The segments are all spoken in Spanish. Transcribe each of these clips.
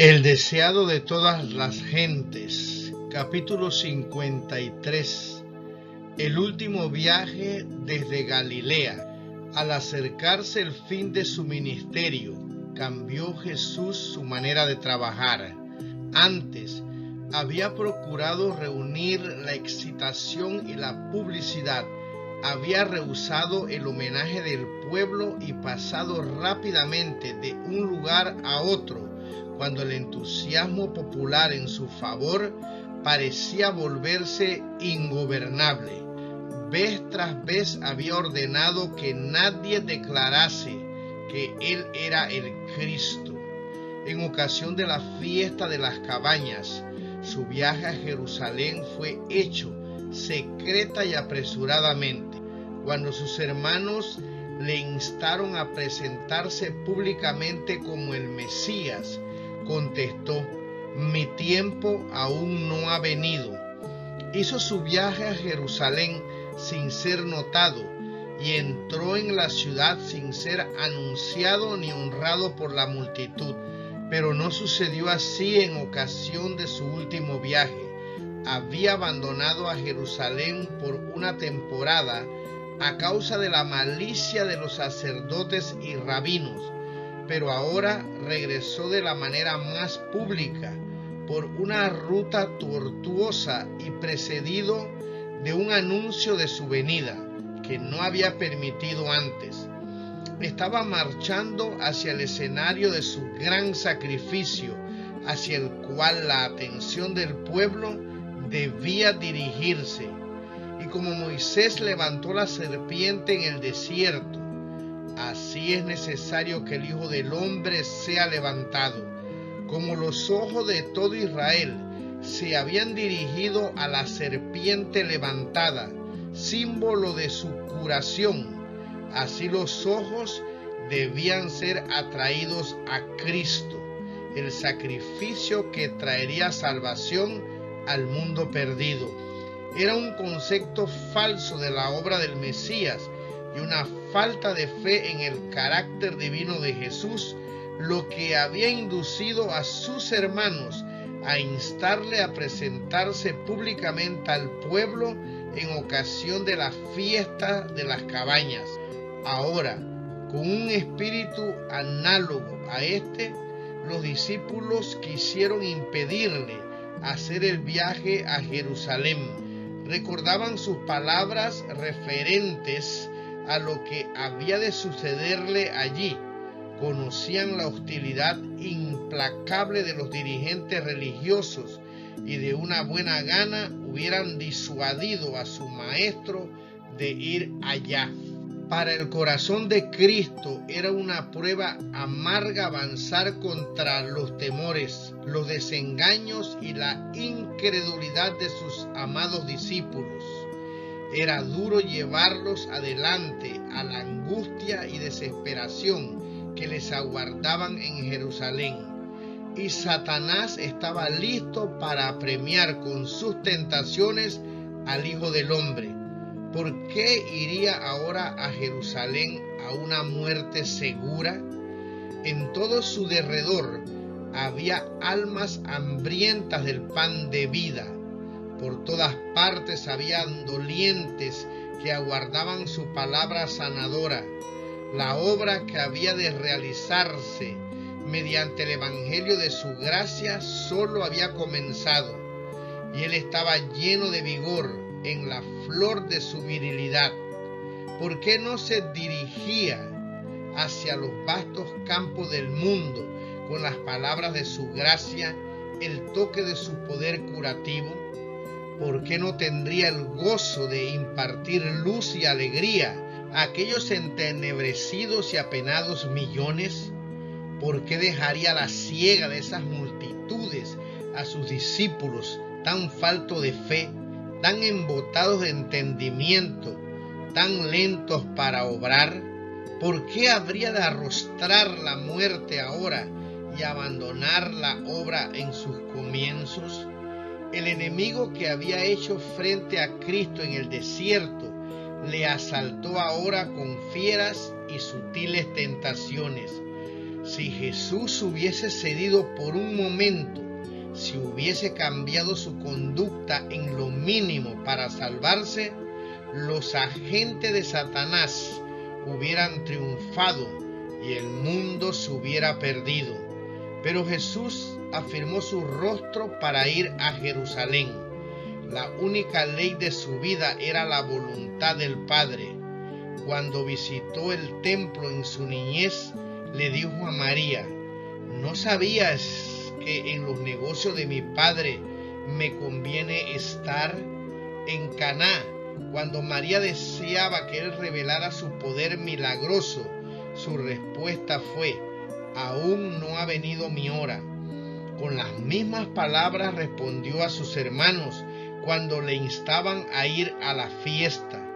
El deseado de todas las gentes, capítulo 53. El último viaje desde Galilea. Al acercarse el fin de su ministerio, cambió Jesús su manera de trabajar. Antes, había procurado reunir la excitación y la publicidad. Había rehusado el homenaje del pueblo y pasado rápidamente de un lugar a otro, cuando el entusiasmo popular en su favor parecía volverse ingobernable. Vez tras vez había ordenado que nadie declarase que él era el Cristo. En ocasión de la fiesta de las cabañas, su viaje a Jerusalén fue hecho secreta y apresuradamente. Cuando sus hermanos le instaron a presentarse públicamente como el Mesías, contestó: mi tiempo aún no ha venido. Hizo su viaje a Jerusalén sin ser notado y entró en la ciudad sin ser anunciado ni honrado por la multitud. Pero no sucedió así en ocasión de su último viaje. Había abandonado a Jerusalén por una temporada a causa de la malicia de los sacerdotes y rabinos, pero ahora regresó de la manera más pública, por una ruta tortuosa y precedido de un anuncio de su venida que no había permitido antes. Estaba marchando hacia el escenario de su gran sacrificio, hacia el cual la atención del pueblo debía dirigirse. Y como Moisés levantó la serpiente en el desierto, así es necesario que el Hijo del Hombre sea levantado. Como los ojos de todo Israel se habían dirigido a la serpiente levantada, símbolo de su curación, así los ojos debían ser atraídos a Cristo, el sacrificio que traería salvación al mundo perdido. Era un concepto falso de la obra del Mesías y una falta de fe en el carácter divino de Jesús, lo que había inducido a sus hermanos a instarle a presentarse públicamente al pueblo en ocasión de la fiesta de las cabañas. Ahora, con un espíritu análogo a este, los discípulos quisieron impedirle hacer el viaje a Jerusalén. Recordaban sus palabras referentes a lo que había de sucederle allí. Conocían la hostilidad implacable de los dirigentes religiosos y de una buena gana hubieran disuadido a su maestro de ir allá. Para el corazón de Cristo era una prueba amarga avanzar contra los temores, los desengaños y la incredulidad de sus amados discípulos. Era duro llevarlos adelante a la angustia y desesperación que les aguardaban en Jerusalén. Y Satanás estaba listo para apremiar con sus tentaciones al Hijo del Hombre. ¿Por qué iría ahora a Jerusalén a una muerte segura? En todo su derredor había almas hambrientas del pan de vida. Por todas partes habían dolientes que aguardaban su palabra sanadora. La obra que había de realizarse mediante el evangelio de su gracia solo había comenzado, y él estaba lleno de vigor, en la flor de su virilidad. ¿Por qué no se dirigía hacia los vastos campos del mundo con las palabras de su gracia, el toque de su poder curativo? ¿Por qué no tendría el gozo de impartir luz y alegría a aquellos entenebrecidos y apenados millones? ¿Por qué dejaría la ciega de esas multitudes a sus discípulos tan faltos de fe, tan embotados de entendimiento, tan lentos para obrar? ¿Por qué habría de arrostrar la muerte ahora y abandonar la obra en sus comienzos? El enemigo que había hecho frente a Cristo en el desierto le asaltó ahora con fieras y sutiles tentaciones. Si Jesús hubiese cedido por un momento, si hubiese cambiado su conducta en lo mínimo para salvarse, los agentes de Satanás hubieran triunfado y el mundo se hubiera perdido. Pero Jesús afirmó su rostro para ir a Jerusalén. La única ley de su vida era la voluntad del Padre. Cuando visitó el templo en su niñez, le dijo a María: ¿no sabías que en los negocios de mi Padre me conviene estar? En Caná, cuando María deseaba que él revelara su poder milagroso, su respuesta fue: aún no ha venido mi hora. Con las mismas palabras respondió a sus hermanos cuando le instaban a ir a la fiesta.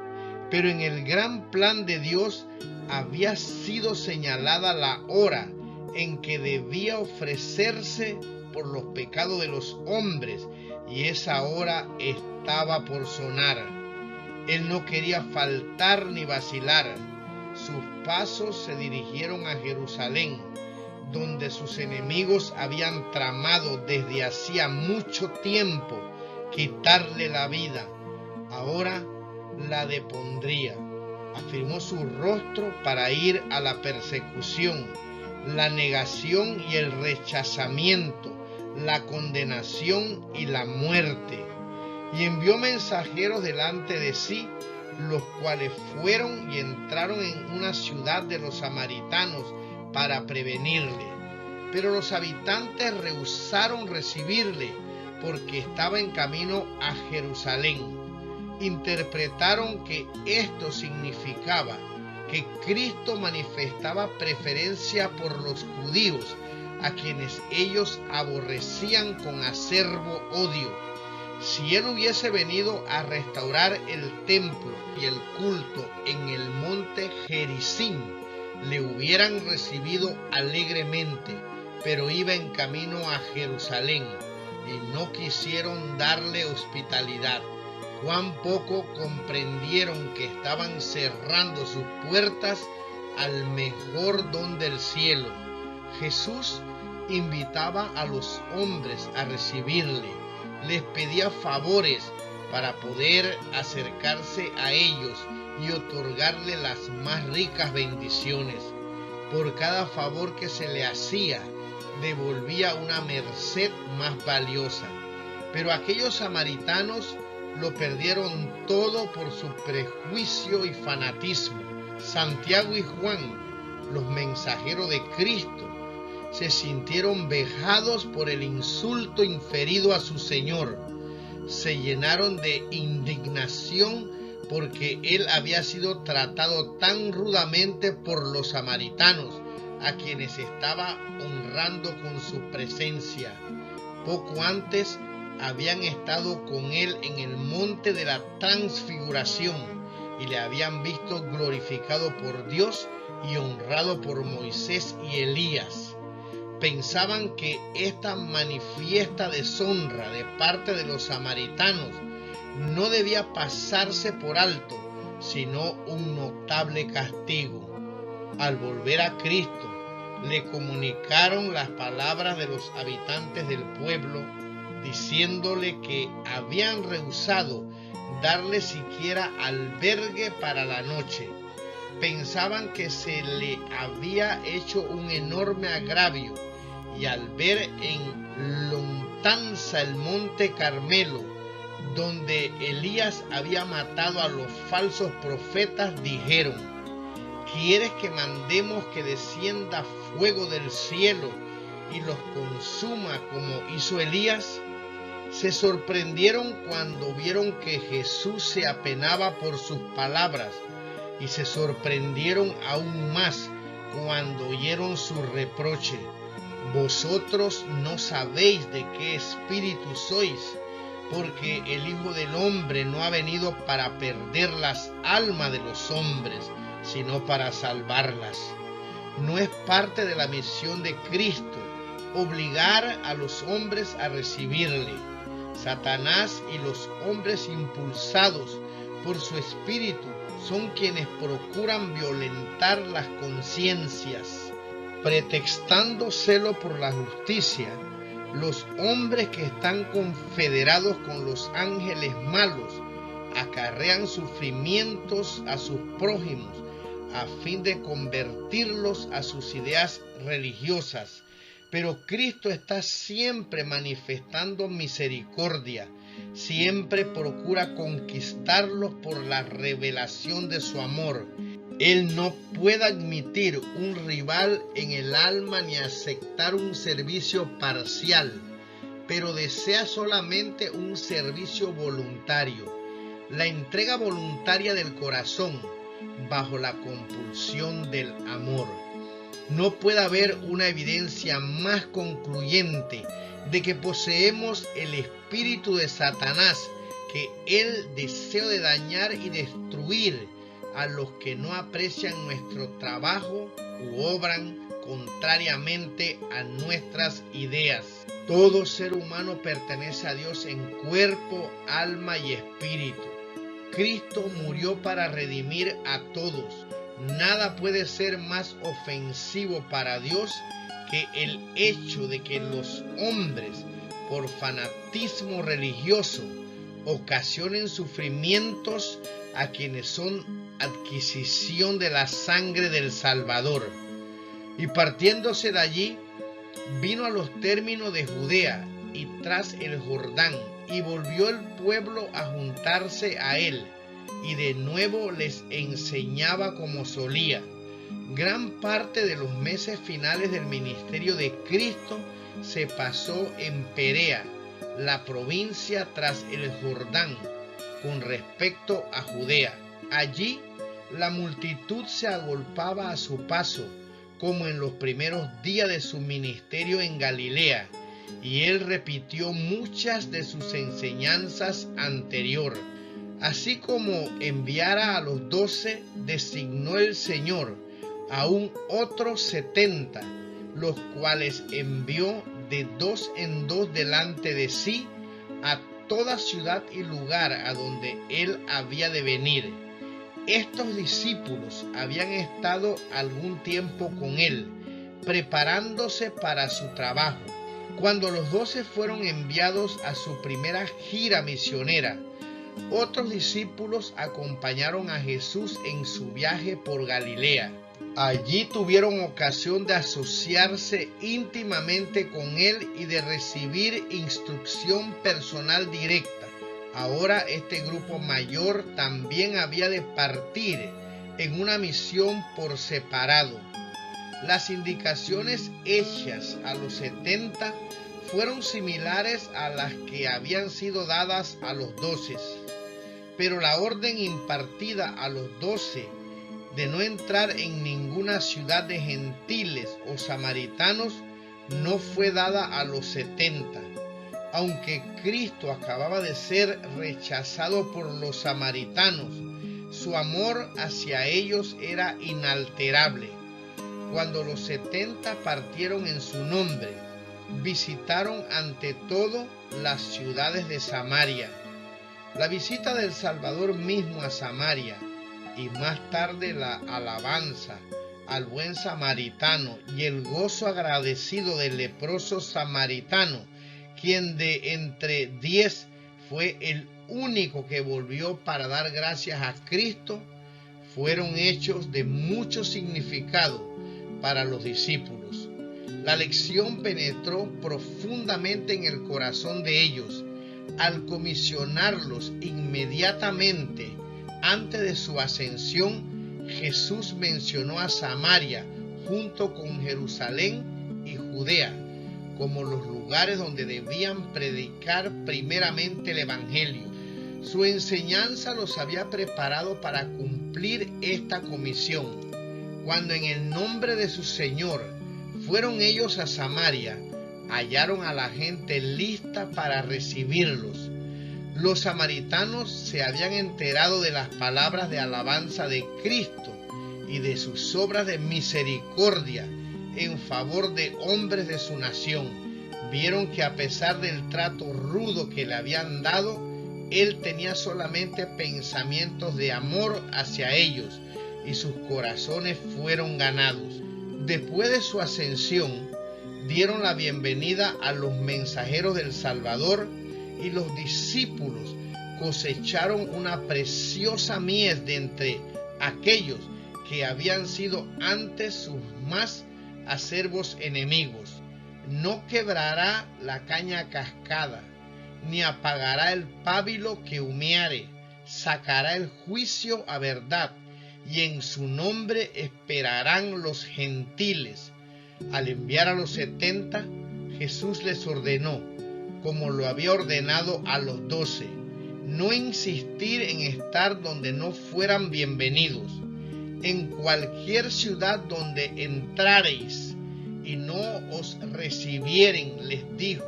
Pero en el gran plan de Dios había sido señalada la hora en que debía ofrecerse por los pecados de los hombres, y esa hora estaba por sonar. Él no quería faltar ni vacilar. Sus pasos se dirigieron a Jerusalén, donde sus enemigos habían tramado desde hacía mucho tiempo quitarle la vida. Ahora la depondría. Afirmó su rostro para ir a la persecución, la negación y el rechazamiento, la condenación y la muerte. Y envió mensajeros delante de sí, los cuales fueron y entraron en una ciudad de los samaritanos para prevenirle. Pero los habitantes rehusaron recibirle porque estaba en camino a Jerusalén. Interpretaron que esto significaba que Cristo manifestaba preferencia por los judíos, a quienes ellos aborrecían con acerbo odio. Si él hubiese venido a restaurar el templo y el culto en el monte Gerizim, le hubieran recibido alegremente, pero iba en camino a Jerusalén y no quisieron darle hospitalidad. Cuán poco comprendieron que estaban cerrando sus puertas al mejor don del cielo. Jesús invitaba a los hombres a recibirle, les pedía favores para poder acercarse a ellos y otorgarle las más ricas bendiciones. Por cada favor que se le hacía, devolvía una merced más valiosa. Pero aquellos samaritanos lo perdieron todo por su prejuicio y fanatismo. Santiago y Juan, los mensajeros de Cristo, se sintieron vejados por el insulto inferido a su Señor. Se llenaron de indignación porque él había sido tratado tan rudamente por los samaritanos, a quienes estaba honrando con su presencia. Poco antes habían estado con él en el monte de la transfiguración y le habían visto glorificado por Dios y honrado por Moisés y Elías. Pensaban que esta manifiesta deshonra de parte de los samaritanos no debía pasarse por alto, sino un notable castigo. Al volver a Cristo, le comunicaron las palabras de los habitantes del pueblo, diciéndole que habían rehusado darle siquiera albergue para la noche. Pensaban que se le había hecho un enorme agravio, y al ver en lontananza el monte Carmelo, donde Elías había matado a los falsos profetas, dijeron: ¿quieres que mandemos que descienda fuego del cielo y los consuma como hizo Elías? Se sorprendieron cuando vieron que Jesús se apenaba por sus palabras, y se sorprendieron aún más cuando oyeron su reproche: vosotros no sabéis de qué espíritu sois, porque el Hijo del Hombre no ha venido para perder las almas de los hombres, sino para salvarlas. No es parte de la misión de Cristo obligar a los hombres a recibirle. Satanás y los hombres impulsados por su espíritu son quienes procuran violentar las conciencias. Pretextando celo por la justicia, los hombres que están confederados con los ángeles malos acarrean sufrimientos a sus prójimos a fin de convertirlos a sus ideas religiosas. Pero Cristo está siempre manifestando misericordia, siempre procura conquistarlos por la revelación de su amor. Él no puede admitir un rival en el alma ni aceptar un servicio parcial, pero desea solamente un servicio voluntario, la entrega voluntaria del corazón bajo la compulsión del amor. No puede haber una evidencia más concluyente de que poseemos el espíritu de Satanás que el deseo de dañar y destruir a los que no aprecian nuestro trabajo u obran contrariamente a nuestras ideas. Todo ser humano pertenece a Dios en cuerpo, alma y espíritu. Cristo murió para redimir a todos. Nada puede ser más ofensivo para Dios que el hecho de que los hombres, por fanatismo religioso, ocasionen sufrimientos a quienes son adquisición de la sangre del Salvador. Y partiéndose de allí, vino a los términos de Judea y tras el Jordán, y volvió el pueblo a juntarse a él, y de nuevo les enseñaba como solía. Gran parte de los meses finales del ministerio de Cristo se pasó en Perea, la provincia tras el Jordán, con respecto a Judea. Allí la multitud se agolpaba a su paso, como en los primeros días de su ministerio en Galilea, y él repitió muchas de sus enseñanzas anteriores. Así como enviara a los 12, designó el Señor aún otros 70, los cuales envió de 2 en 2 delante de sí a toda ciudad y lugar a donde él había de venir. Estos discípulos habían estado algún tiempo con él, preparándose para su trabajo. Cuando los 12 fueron enviados a su primera gira misionera, otros discípulos acompañaron a Jesús en su viaje por Galilea. Allí tuvieron ocasión de asociarse íntimamente con él y de recibir instrucción personal directa. Ahora este grupo mayor también había de partir en una misión por separado. Las indicaciones hechas a los 70 fueron similares a las que habían sido dadas a los 12, pero la orden impartida a los 12 de no entrar en ninguna ciudad de gentiles o samaritanos no fue dada a los 70. Aunque Cristo acababa de ser rechazado por los samaritanos, su amor hacia ellos era inalterable. Cuando los 70 partieron en su nombre, visitaron ante todo las ciudades de Samaria. La visita del Salvador mismo a Samaria y más tarde la alabanza al buen samaritano y el gozo agradecido del leproso samaritano, quien de entre 10 fue el único que volvió para dar gracias a Cristo, fueron hechos de mucho significado para los discípulos. La lección penetró profundamente en el corazón de ellos al comisionarlos inmediatamente antes de su ascensión. Jesús mencionó a Samaria junto con Jerusalén y Judea como los lugares donde debían predicar primeramente el Evangelio. Su enseñanza los había preparado para cumplir esta comisión. Cuando en el nombre de su Señor fueron ellos a Samaria, hallaron a la gente lista para recibirlos. Los samaritanos se habían enterado de las palabras de alabanza de Cristo y de sus obras de misericordia en favor de hombres de su nación. Vieron que a pesar del trato rudo que le habían dado, él tenía solamente pensamientos de amor hacia ellos y sus corazones fueron ganados. Después de su ascensión, dieron la bienvenida a los mensajeros del Salvador y los discípulos cosecharon una preciosa mies de entre aquellos que habían sido antes sus más acervos enemigos. No quebrará la caña cascada, ni apagará el pábilo que humeare, sacará el juicio a verdad, y en su nombre esperarán los gentiles. Al enviar a los 70, Jesús les ordenó, como lo había ordenado a los 12, no insistir en estar donde no fueran bienvenidos. En cualquier ciudad donde entrareis y no os recibieren, les dijo,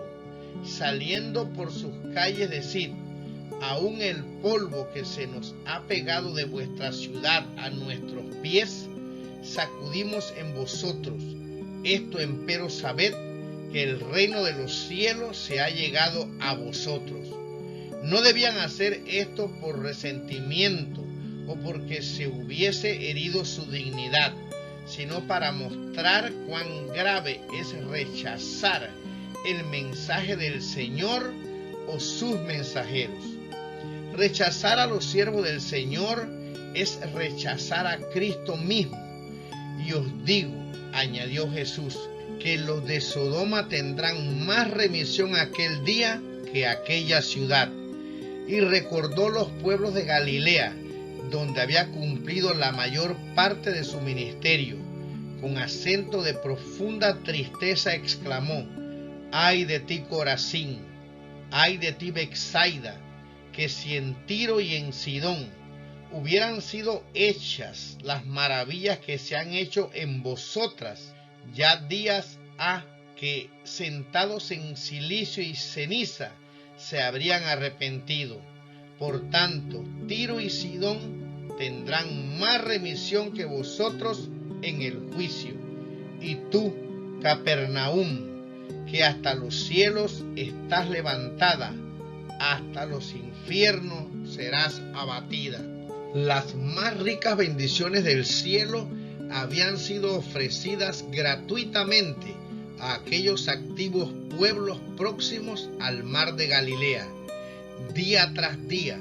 saliendo por sus calles decid, aún el polvo que se nos ha pegado de vuestra ciudad a nuestros pies, sacudimos en vosotros. Esto empero sabed que el reino de los cielos se ha llegado a vosotros. No debían hacer esto por resentimiento o porque se hubiese herido su dignidad, sino para mostrar cuán grave es rechazar el mensaje del Señor o sus mensajeros. Rechazar a los siervos del Señor es rechazar a Cristo mismo. Y os digo, añadió Jesús, que los de Sodoma tendrán más remisión aquel día que aquella ciudad. Y recordó los pueblos de Galilea, donde había cumplido la mayor parte de su ministerio. Con acento de profunda tristeza exclamó, ¡ay de ti, Corazín! ¡Ay de ti, Betsaida! Que si en Tiro y en Sidón hubieran sido hechas las maravillas que se han hecho en vosotras, ya días ha que, sentados en cilicio y ceniza, se habrían arrepentido. Por tanto, Tiro y Sidón tendrán más remisión que vosotros en el juicio. Y tú, Capernaum, que hasta los cielos estás levantada, hasta los infiernos serás abatida. Las más ricas bendiciones del cielo habían sido ofrecidas gratuitamente a aquellos activos pueblos próximos al mar de Galilea. Día tras día,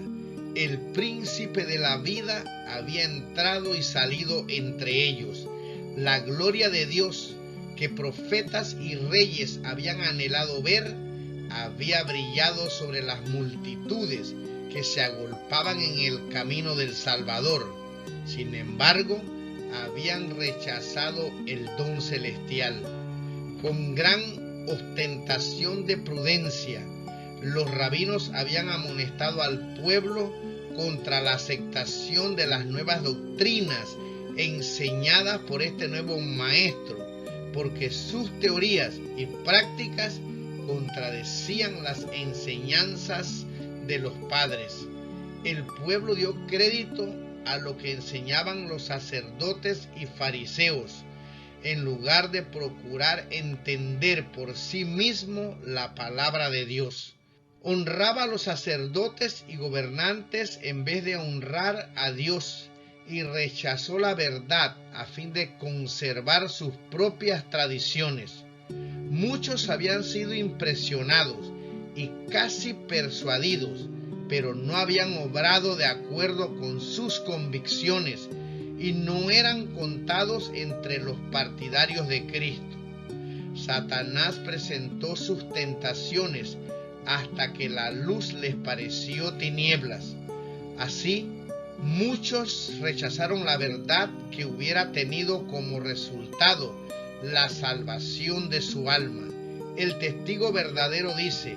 el príncipe de la vida había entrado y salido entre ellos. La gloria de Dios, que profetas y reyes habían anhelado ver, había brillado sobre las multitudes que se agolpaban en el camino del Salvador. Sin embargo, habían rechazado el don celestial. Con gran ostentación de prudencia, los rabinos habían amonestado al pueblo contra la aceptación de las nuevas doctrinas enseñadas por este nuevo maestro, porque sus teorías y prácticas contradecían las enseñanzas de los padres. El pueblo dio crédito a lo que enseñaban los sacerdotes y fariseos, en lugar de procurar entender por sí mismo la palabra de Dios. Honraba a los sacerdotes y gobernantes en vez de honrar a Dios, y rechazó la verdad a fin de conservar sus propias tradiciones. Muchos habían sido impresionados y casi persuadidos, pero no habían obrado de acuerdo con sus convicciones y no eran contados entre los partidarios de Cristo. Satanás presentó sus tentaciones hasta que la luz les pareció tinieblas. Así, muchos rechazaron la verdad que hubiera tenido como resultado la salvación de su alma. El testigo verdadero dice,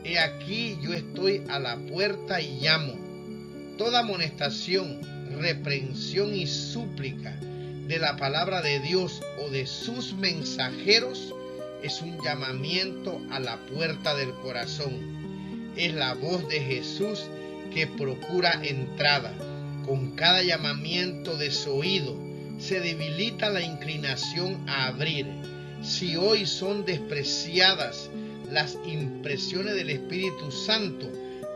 he aquí yo estoy a la puerta y llamo. Toda amonestación, reprensión y súplica de la palabra de Dios o de sus mensajeros es un llamamiento a la puerta del corazón. Es la voz de Jesús que procura entrada. Con cada llamamiento desoído se debilita la inclinación a abrir. Si hoy son despreciadas las impresiones del Espíritu Santo,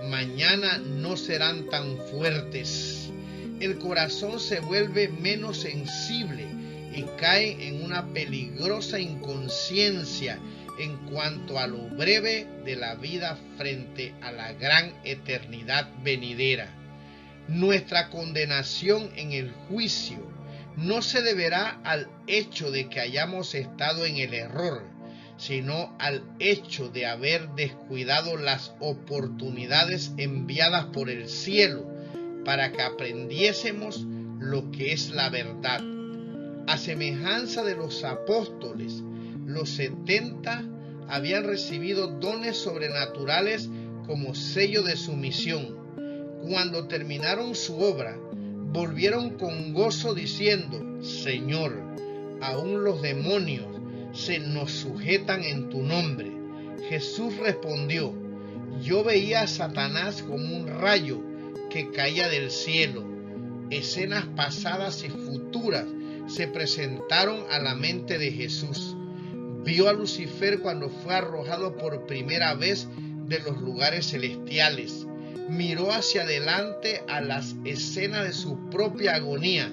mañana no serán tan fuertes. El corazón se vuelve menos sensible y caen en una peligrosa inconsciencia en cuanto a lo breve de la vida frente a la gran eternidad venidera. Nuestra condenación en el juicio no se deberá al hecho de que hayamos estado en el error, sino al hecho de haber descuidado las oportunidades enviadas por el cielo para que aprendiésemos lo que es la verdad. A semejanza de los apóstoles, los 70 habían recibido dones sobrenaturales como sello de su misión. Cuando terminaron su obra, volvieron con gozo diciendo: Señor, aún los demonios se nos sujetan en tu nombre. Jesús respondió: yo veía a Satanás como un rayo que caía del cielo. Escenas pasadas y futuras se presentaron a la mente de Jesús. Vio a Lucifer cuando fue arrojado por primera vez de los lugares celestiales. Miró hacia adelante a las escenas de su propia agonía,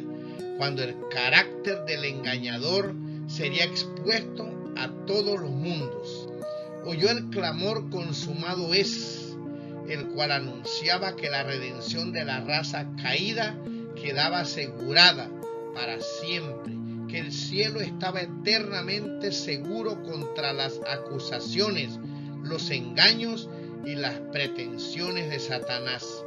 cuando el carácter del engañador sería expuesto a todos los mundos. Oyó el clamor consumado es, el cual anunciaba que la redención de la raza caída quedaba asegurada para siempre, que el cielo estaba eternamente seguro contra las acusaciones, los engaños y las pretensiones de Satanás.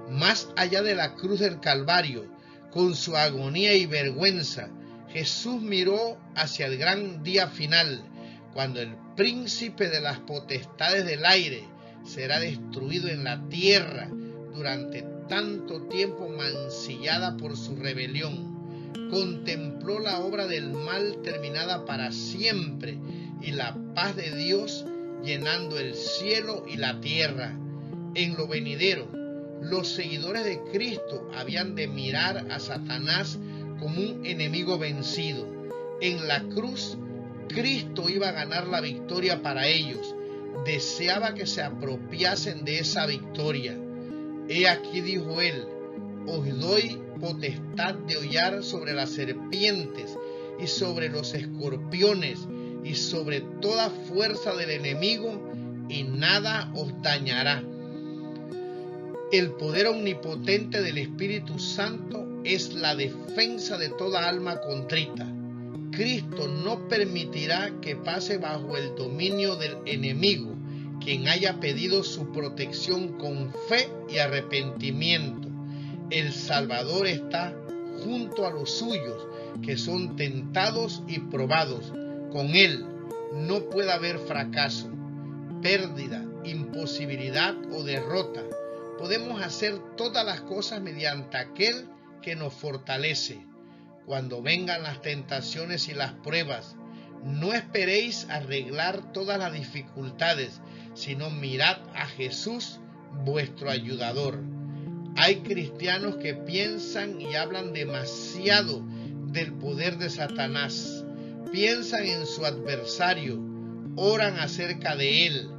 Más allá de la cruz del Calvario, con su agonía y vergüenza, Jesús miró hacia el gran día final, cuando el príncipe de las potestades del aire será destruido en la tierra, durante tanto tiempo mancillada por su rebelión. Contempló la obra del mal terminada para siempre y la paz de Dios llenando el cielo y la tierra. En lo venidero, los seguidores de Cristo habían de mirar a Satanás como un enemigo vencido. En la cruz, Cristo iba a ganar la victoria para ellos. Deseaba que se apropiasen de esa victoria. He aquí, dijo él, os doy potestad de hollar sobre las serpientes y sobre los escorpiones y sobre toda fuerza del enemigo, y nada os dañará. El poder omnipotente del Espíritu Santo es la defensa de toda alma contrita. Cristo no permitirá que pase bajo el dominio del enemigo quien haya pedido su protección con fe y arrepentimiento. El Salvador está junto a los suyos, que son tentados y probados. Con Él no puede haber fracaso, pérdida, imposibilidad o derrota. Podemos hacer todas las cosas mediante aquel que nos fortalece. Cuando vengan las tentaciones y las pruebas, no esperéis arreglar todas las dificultades, sino mirad a Jesús, vuestro ayudador. Hay cristianos que piensan y hablan demasiado del poder de Satanás. Piensan en su adversario, oran acerca de él,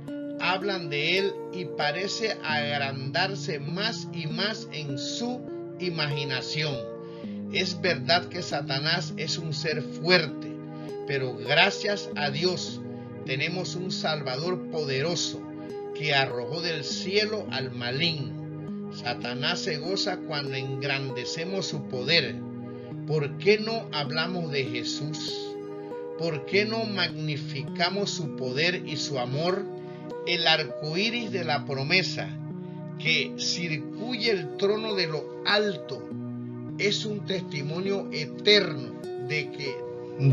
hablan de él y parece agrandarse más y más en su imaginación. Es verdad que Satanás es un ser fuerte, pero gracias a Dios tenemos un Salvador poderoso que arrojó del cielo al maligno. Satanás se goza cuando engrandecemos su poder. ¿Por qué no hablamos de Jesús? ¿Por qué no magnificamos su poder y su amor? El arco iris de la promesa que circuye el trono de lo alto es un testimonio eterno de que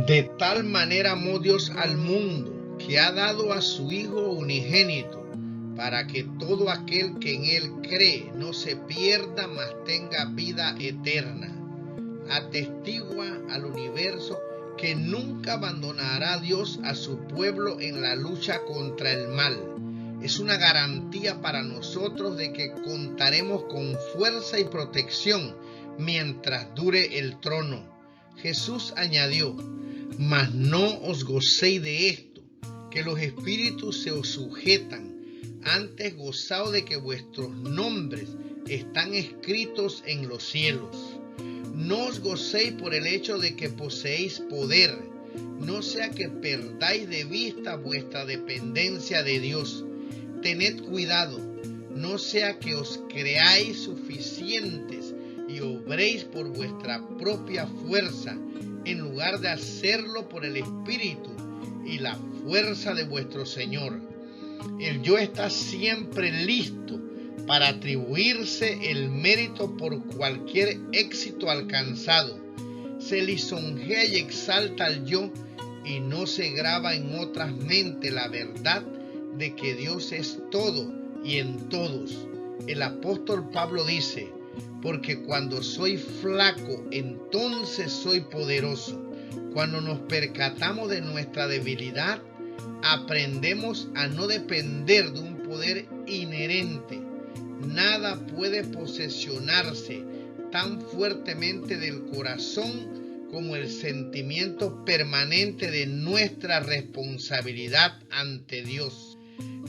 de tal manera amó Dios al mundo que ha dado a su Hijo unigénito, para que todo aquel que en él cree no se pierda, mas tenga vida eterna. Atestigua al universo que nunca abandonará Dios a su pueblo en la lucha contra el mal. Es una garantía para nosotros de que contaremos con fuerza y protección mientras dure el trono. Jesús añadió: mas no os gocéis de esto, que los espíritus se os sujetan, antes gozaos de que vuestros nombres están escritos en los cielos. No os gocéis por el hecho de que poseéis poder, no sea que perdáis de vista vuestra dependencia de Dios. Tened cuidado, no sea que os creáis suficientes y obréis por vuestra propia fuerza, en lugar de hacerlo por el Espíritu y la fuerza de vuestro Señor. El yo está siempre listo para atribuirse el mérito por cualquier éxito alcanzado. Se lisonjea y exalta al yo y no se graba en otras mentes la verdad de que Dios es todo y en todos. El apóstol Pablo dice: porque cuando soy flaco, entonces soy poderoso. Cuando nos percatamos de nuestra debilidad, aprendemos a no depender de un poder inherente. Nada puede posesionarse tan fuertemente del corazón como el sentimiento permanente de nuestra responsabilidad ante Dios.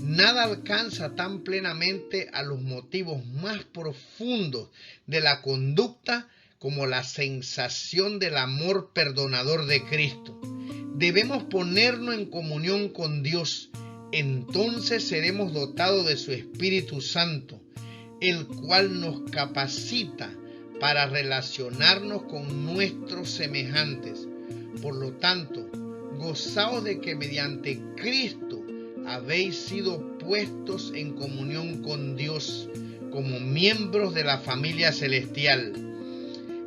Nada alcanza tan plenamente a los motivos más profundos de la conducta como la sensación del amor perdonador de Cristo. Debemos ponernos en comunión con Dios, entonces seremos dotados de su Espíritu Santo, el cual nos capacita para relacionarnos con nuestros semejantes. Por lo tanto, gozaos de que mediante Cristo habéis sido puestos en comunión con Dios como miembros de la familia celestial.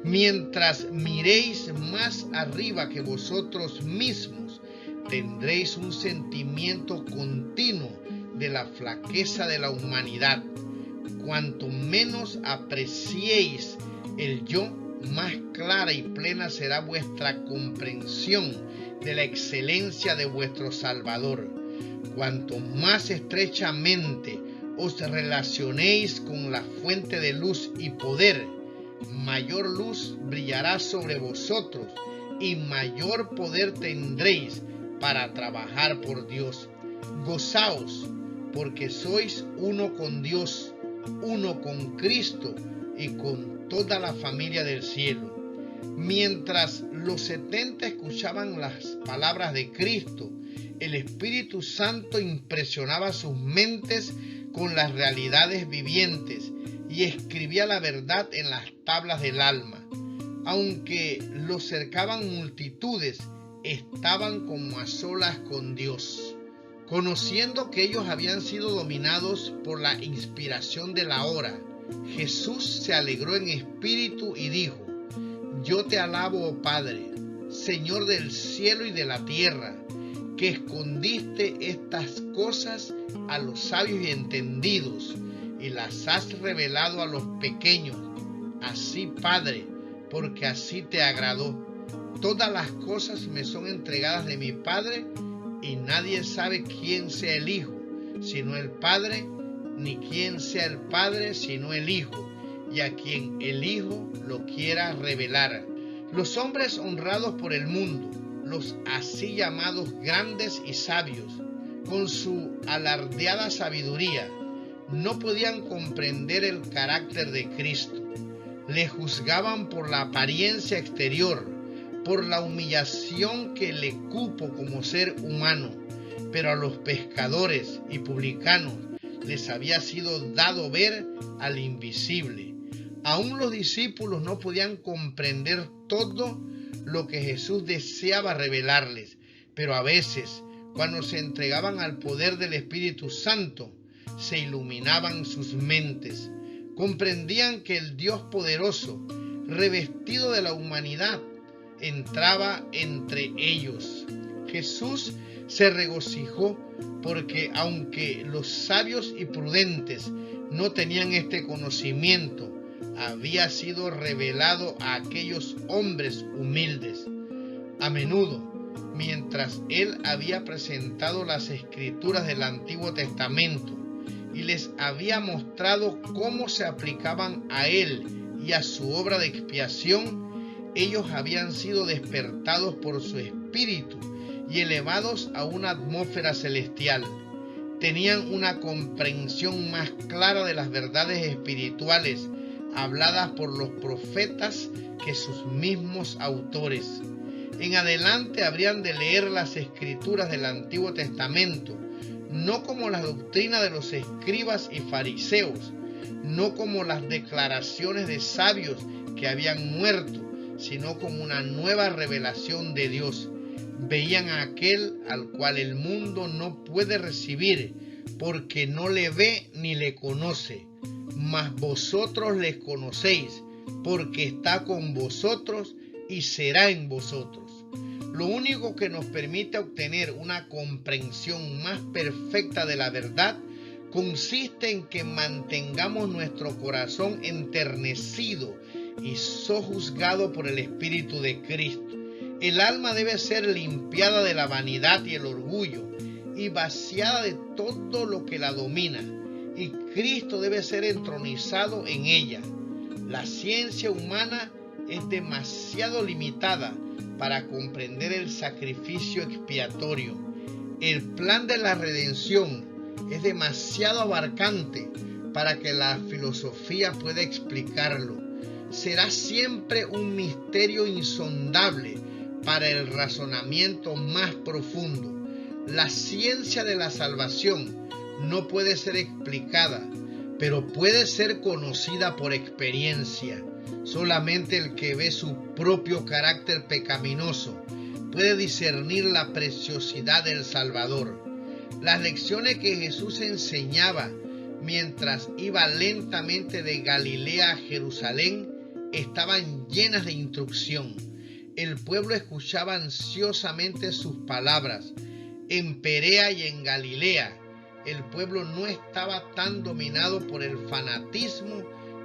Mientras miréis más arriba que vosotros mismos, tendréis un sentimiento continuo de la flaqueza de la humanidad. Cuanto menos apreciéis el yo, más clara y plena será vuestra comprensión de la excelencia de vuestro Salvador. Cuanto más estrechamente os relacionéis con la fuente de luz y poder, mayor luz brillará sobre vosotros y mayor poder tendréis para trabajar por Dios. Gozaos, porque sois uno con Dios, uno con Cristo y con toda la familia del cielo. Mientras los 70 escuchaban las palabras de Cristo, el Espíritu Santo impresionaba sus mentes con las realidades vivientes y escribía la verdad en las tablas del alma. Aunque los cercaban multitudes, estaban como a solas con Dios. Conociendo que ellos habían sido dominados por la inspiración de la hora, Jesús se alegró en espíritu y dijo: yo te alabo, oh Padre, Señor del cielo y de la tierra, que escondiste estas cosas a los sabios y entendidos y las has revelado a los pequeños. Así, Padre, porque así te agradó. Todas las cosas me son entregadas de mi Padre, y nadie sabe quién sea el Hijo, sino el Padre, ni quién sea el Padre, sino el Hijo, y a quien el Hijo lo quiera revelar. Los hombres honrados por el mundo, los así llamados grandes y sabios, con su alardeada sabiduría, no podían comprender el carácter de Cristo. Le juzgaban por la apariencia exterior, por la humillación que le cupo como ser humano, pero a los pescadores y publicanos les había sido dado ver al invisible. Aún los discípulos no podían comprender todo lo que Jesús deseaba revelarles, pero a veces, cuando se entregaban al poder del Espíritu Santo, se iluminaban sus mentes. Comprendían que el Dios poderoso, revestido de la humanidad, entraba entre ellos. Jesús se regocijó porque, aunque los sabios y prudentes no tenían este conocimiento, había sido revelado a aquellos hombres humildes. A menudo, mientras él había presentado las escrituras del Antiguo Testamento y les había mostrado cómo se aplicaban a él y a su obra de expiación, ellos habían sido despertados por su espíritu y elevados a una atmósfera celestial. Tenían una comprensión más clara de las verdades espirituales habladas por los profetas que sus mismos autores. En adelante habrían de leer las escrituras del Antiguo Testamento, no como las doctrinas de los escribas y fariseos, no como las declaraciones de sabios que habían muerto, sino como una nueva revelación de Dios. Veían a aquel al cual el mundo no puede recibir, porque no le ve ni le conoce, mas vosotros le conocéis, porque está con vosotros y será en vosotros. Lo único que nos permite obtener una comprensión más perfecta de la verdad consiste en que mantengamos nuestro corazón enternecido y sojuzgado por el Espíritu de Cristo. El alma debe ser limpiada de la vanidad y el orgullo y vaciada de todo lo que la domina, y Cristo debe ser entronizado en ella. La ciencia humana es demasiado limitada para comprender el sacrificio expiatorio. El plan de la redención es demasiado abarcante para que la filosofía pueda explicarlo. Será siempre un misterio insondable para el razonamiento más profundo. La ciencia de la salvación no puede ser explicada, pero puede ser conocida por experiencia. Solamente el que ve su propio carácter pecaminoso puede discernir la preciosidad del Salvador. Las lecciones que Jesús enseñaba mientras iba lentamente de Galilea a Jerusalén estaban llenas de instrucción. El pueblo escuchaba ansiosamente sus palabras. En Perea y en Galilea, el pueblo no estaba tan dominado por el fanatismo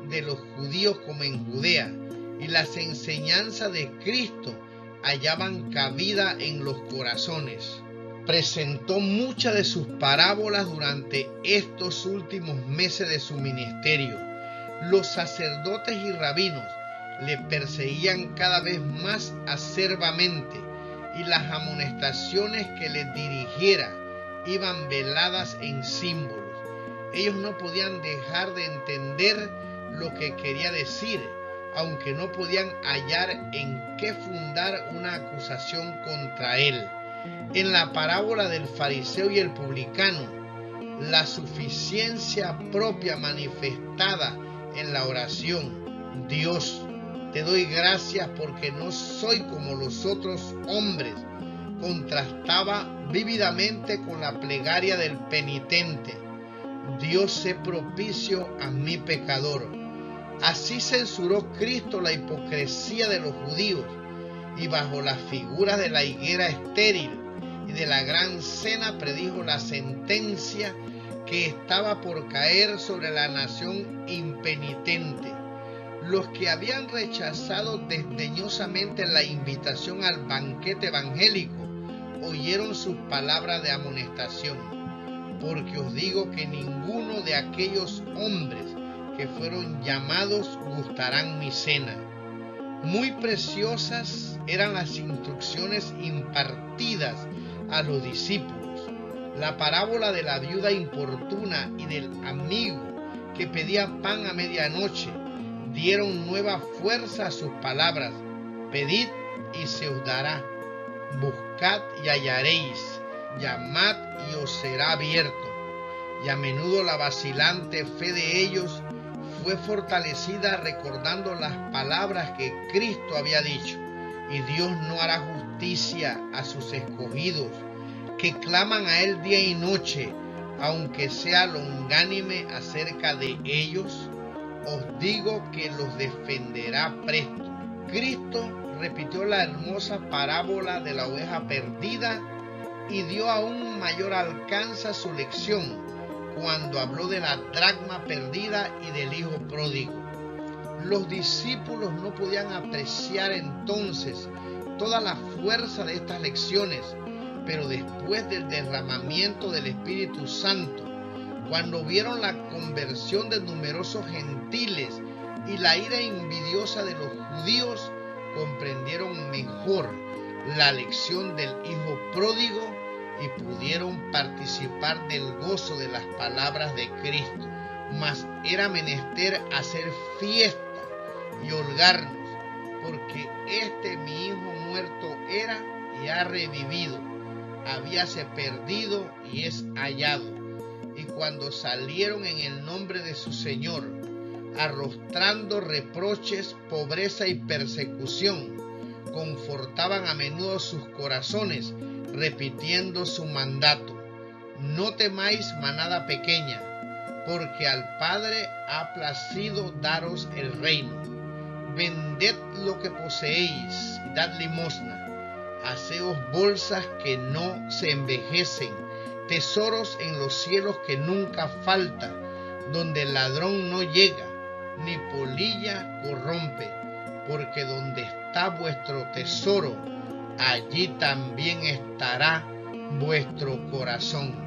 de los judíos como en Judea, y las enseñanzas de Cristo hallaban cabida en los corazones. Presentó muchas de sus parábolas durante estos últimos meses de su ministerio. Los sacerdotes y rabinos le perseguían cada vez más acerbamente, y las amonestaciones que les dirigiera iban veladas en símbolos. Ellos no podían dejar de entender lo que quería decir, aunque no podían hallar en qué fundar una acusación contra él. En la parábola del fariseo y el publicano, la suficiencia propia manifestada en la oración: Dios, te doy gracias porque no soy como los otros hombres, contrastaba vívidamente con la plegaria del penitente: Dios, sé propicio a mi pecador. Así censuró Cristo la hipocresía de los judíos, y bajo las figuras de la higuera estéril y de la gran cena predijo la sentencia que estaba por caer sobre la nación impenitente. Los que habían rechazado desdeñosamente la invitación al banquete evangélico oyeron sus palabras de amonestación: porque os digo que ninguno de aquellos hombres que fueron llamados gustarán mi cena. Muy preciosas eran las instrucciones impartidas a los discípulos. La parábola de la viuda importuna y del amigo que pedía pan a medianoche dieron nueva fuerza a sus palabras: pedid y se os dará, buscad y hallaréis, llamad y os será abierto. Y a menudo la vacilante fe de ellos fue fortalecida recordando las palabras que Cristo había dicho: y Dios no hará justicia a sus escogidos, que claman a Él día y noche, aunque sea longánime acerca de ellos. Os digo que los defenderá presto. Cristo repitió la hermosa parábola de la oveja perdida y dio aún mayor alcance a su lección cuando habló de la dracma perdida y del hijo pródigo. Los discípulos no podían apreciar entonces toda la fuerza de estas lecciones, pero después del derramamiento del Espíritu Santo, cuando vieron la conversión de numerosos gentiles y la ira envidiosa de los judíos, comprendieron mejor la lección del hijo pródigo y pudieron participar del gozo de las palabras de Cristo. mas era menester hacer fiesta y holgarnos, porque mi hijo muerto era y ha revivido, habíase perdido y es hallado. Y cuando salieron en el nombre de su Señor, arrostrando reproches, pobreza y persecución, confortaban a menudo sus corazones, repitiendo su mandato: no temáis, manada pequeña, porque al Padre ha placido daros el reino. Vended lo que poseéis y dad limosna. Haceos bolsas que no se envejecen, tesoros en los cielos que nunca faltan, donde el ladrón no llega, ni polilla corrompe, porque donde está vuestro tesoro, allí también estará vuestro corazón.